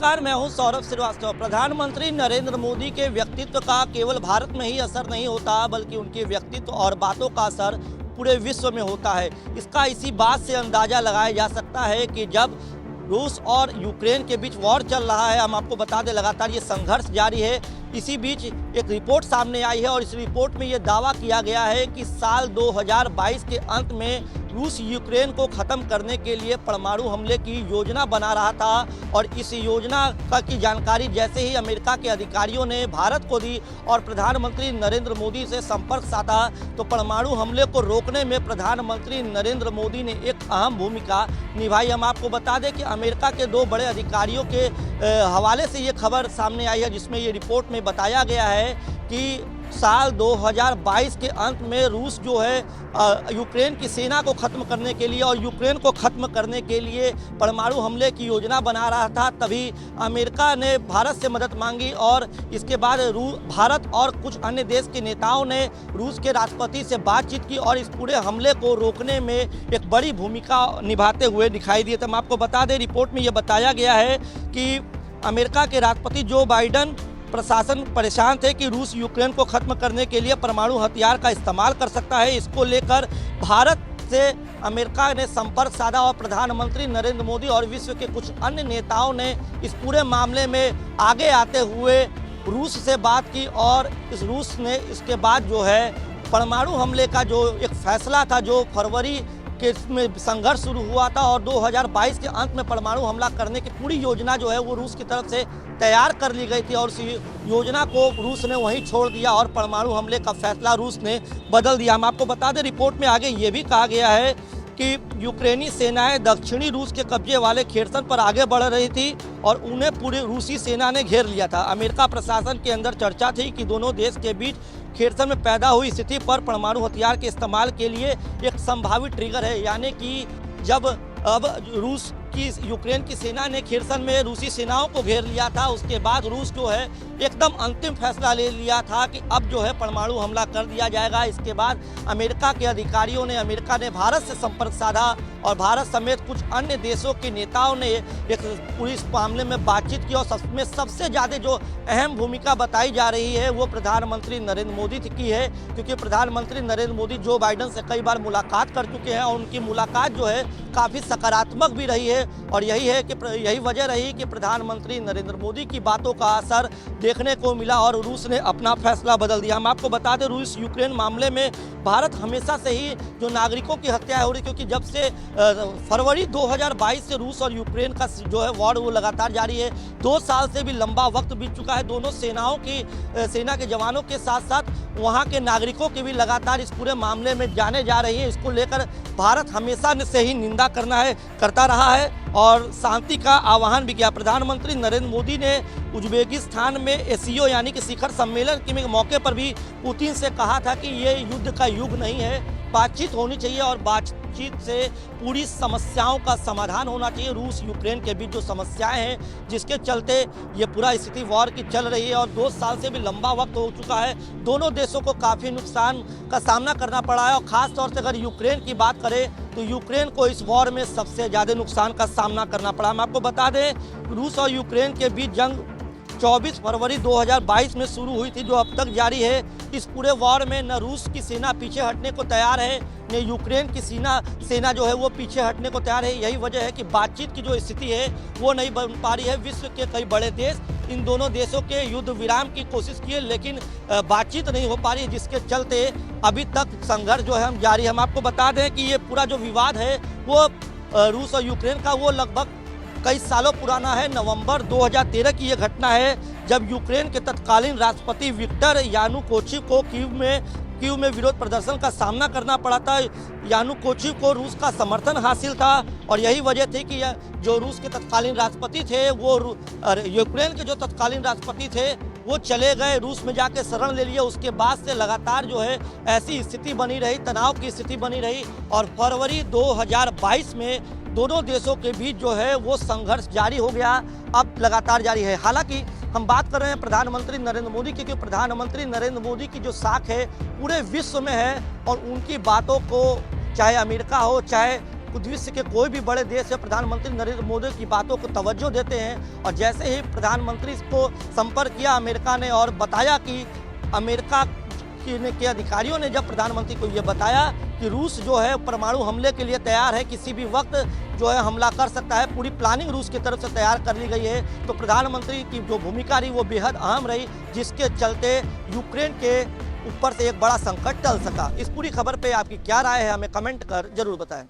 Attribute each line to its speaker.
Speaker 1: नमस्कार, मैं हूं सौरभ श्रीवास्तव। प्रधानमंत्री नरेंद्र मोदी के व्यक्तित्व का केवल भारत में ही असर नहीं होता, बल्कि उनके व्यक्तित्व और बातों का असर पूरे विश्व में होता है। इसका इसी बात से अंदाज़ा लगाया जा सकता है कि जब रूस और यूक्रेन के बीच वॉर चल रहा है, हम आपको बता दें लगातार ये संघर्ष जारी है। इसी बीच एक रिपोर्ट सामने आई है और इस रिपोर्ट में ये दावा किया गया है कि साल 2022 के अंत में रूस यूक्रेन को ख़त्म करने के लिए परमाणु हमले की योजना बना रहा था। और इस योजना की जानकारी जैसे ही अमेरिका के अधिकारियों ने भारत को दी और प्रधानमंत्री नरेंद्र मोदी से संपर्क साधा, तो परमाणु हमले को रोकने में प्रधानमंत्री नरेंद्र मोदी ने एक अहम भूमिका निभाई। हम आपको बता दें कि अमेरिका के दो बड़े अधिकारियों के हवाले से ये खबर सामने आई है, जिसमें ये रिपोर्ट में बताया गया है कि साल 2022 के अंत में रूस जो है यूक्रेन की सेना को ख़त्म करने के लिए और यूक्रेन को ख़त्म करने के लिए परमाणु हमले की योजना बना रहा था। तभी अमेरिका ने भारत से मदद मांगी और इसके बाद भारत और कुछ अन्य देश के नेताओं ने रूस के राष्ट्रपति से बातचीत की और इस पूरे हमले को रोकने में एक बड़ी भूमिका निभाते हुए दिखाई दिए। तो हम आपको बता दें, रिपोर्ट में ये बताया गया है कि अमेरिका के राष्ट्रपति जो बाइडन प्रशासन परेशान थे कि रूस यूक्रेन को ख़त्म करने के लिए परमाणु हथियार का इस्तेमाल कर सकता है। इसको लेकर भारत से अमेरिका ने संपर्क साधा और प्रधानमंत्री नरेंद्र मोदी और विश्व के कुछ अन्य नेताओं ने इस पूरे मामले में आगे आते हुए रूस से बात की और इस रूस ने इसके बाद जो है परमाणु हमले का जो एक फैसला था, जो फरवरी के इसमें संघर्ष शुरू हुआ था और 2022 के अंत में परमाणु हमला करने की पूरी योजना जो है वो रूस की तरफ से तैयार कर ली गई थी और उस योजना को रूस ने वहीं छोड़ दिया और परमाणु हमले का फैसला रूस ने बदल दिया। हम आपको बता दें, रिपोर्ट में आगे ये भी कहा गया है कि यूक्रेनी सेनाएं दक्षिणी रूस के कब्जे वाले खेरसन पर आगे बढ़ रही थी और उन्हें पूरी रूसी सेना ने घेर लिया था। अमेरिका प्रशासन के अंदर चर्चा थी कि दोनों देश के बीच खेरसन में पैदा हुई स्थिति पर परमाणु हथियार के इस्तेमाल के लिए एक संभावित ट्रिगर है, यानी कि जब अब रूस की यूक्रेन की सेना ने खेरसन में रूसी सेनाओं को घेर लिया था, उसके बाद रूस जो है एकदम अंतिम फैसला ले लिया था कि अब जो है परमाणु हमला कर दिया जाएगा। इसके बाद अमेरिका के अधिकारियों ने भारत से संपर्क साधा और भारत समेत कुछ अन्य देशों के नेताओं ने एक पूरी इस मामले में बातचीत की और सबसे ज़्यादा जो अहम भूमिका बताई जा रही है वो प्रधानमंत्री नरेंद्र मोदी की है, क्योंकि प्रधानमंत्री नरेंद्र मोदी जो बाइडन से कई बार मुलाकात कर चुके हैं और उनकी मुलाकात जो है काफ़ी सकारात्मक भी रही है और यही वजह रही कि प्रधानमंत्री नरेंद्र मोदी की बातों का असर देखने को मिला और रूस ने अपना फैसला बदल दिया। हम आपको बता दें, रूस यूक्रेन मामले में भारत हमेशा से ही जो नागरिकों की हत्या हो रही, क्योंकि जब से फरवरी 2022 से रूस और यूक्रेन का जो है वॉर वो लगातार जारी है। 2 साल से भी लंबा वक्त बीत चुका है। दोनों सेना के जवानों के साथ साथ वहाँ के नागरिकों की भी लगातार इस पूरे मामले में जाने जा रही है। इसको लेकर भारत हमेशा से ही निंदा करता रहा है और शांति का आह्वान भी किया। प्रधानमंत्री नरेंद्र मोदी ने उज्बेकिस्तान में एससीओ यानी कि शिखर सम्मेलन के मौके पर भी पुतिन से कहा था कि ये युद्ध का युग नहीं है, बातचीत होनी चाहिए और बातचीत से पूरी समस्याओं का समाधान होना चाहिए। रूस यूक्रेन के बीच जो समस्याएं हैं जिसके चलते ये पूरा स्थिति वॉर की चल रही है और 2 साल से भी लंबा वक्त हो चुका है। दोनों देशों को काफ़ी नुकसान का सामना करना पड़ा है और ख़ास तौर से अगर यूक्रेन की बात करें तो यूक्रेन को इस वॉर में सबसे ज़्यादा नुकसान का सामना करना पड़ा। हम आपको बता दें, रूस और यूक्रेन के बीच जंग 24 फरवरी 2022 में शुरू हुई थी, जो अब तक जारी है। इस पूरे वॉर में न रूस की सेना पीछे हटने को तैयार है, न यूक्रेन की सेना जो है वो पीछे हटने को तैयार है। यही वजह है कि बातचीत की जो स्थिति है वो नहीं बन पा रही है। विश्व के कई बड़े देश इन दोनों देशों के युद्ध विराम की कोशिश की है, लेकिन बातचीत नहीं हो पा रही है, जिसके चलते अभी तक संघर्ष जो है हम जारी है। हम आपको बता दें कि ये पूरा जो विवाद है वो रूस और यूक्रेन का वो लगभग कई सालों पुराना है। नवंबर 2013 की ये घटना है जब यूक्रेन के तत्कालीन राष्ट्रपति विक्टर यानुकोचिव को कीव में विरोध प्रदर्शन का सामना करना पड़ा था। यानुकोचिव को रूस का समर्थन हासिल था और यही वजह थी कि जो रूस के तत्कालीन राष्ट्रपति थे वो यूक्रेन के जो तत्कालीन राष्ट्रपति थे वो चले गए, रूस में जाके शरण ले लिए। उसके बाद से लगातार जो है ऐसी स्थिति बनी रही, तनाव की स्थिति बनी रही और फरवरी 2022 में दोनों देशों के बीच जो है वो संघर्ष जारी हो गया, अब लगातार जारी है। हालांकि हम बात कर रहे हैं प्रधानमंत्री नरेंद्र मोदी की, क्योंकि प्रधानमंत्री नरेंद्र मोदी की जो साख है पूरे विश्व में है और उनकी बातों को चाहे अमेरिका हो चाहे विश्व के कोई भी बड़े देश में प्रधानमंत्री नरेंद्र मोदी की बातों को तवज्जो देते हैं। और जैसे ही प्रधानमंत्री को संपर्क किया अमेरिका ने और बताया कि अमेरिका के अधिकारियों ने जब प्रधानमंत्री को ये बताया कि रूस जो है परमाणु हमले के लिए तैयार है, किसी भी वक्त जो है हमला कर सकता है, पूरी प्लानिंग रूस की तरफ से तैयार कर ली गई है, तो प्रधानमंत्री की जो भूमिका रही वो बेहद अहम रही, जिसके चलते यूक्रेन के ऊपर से एक बड़ा संकट टल सका। इस पूरी खबर पे आपकी क्या राय है, हमें कमेंट कर जरूर बताएं।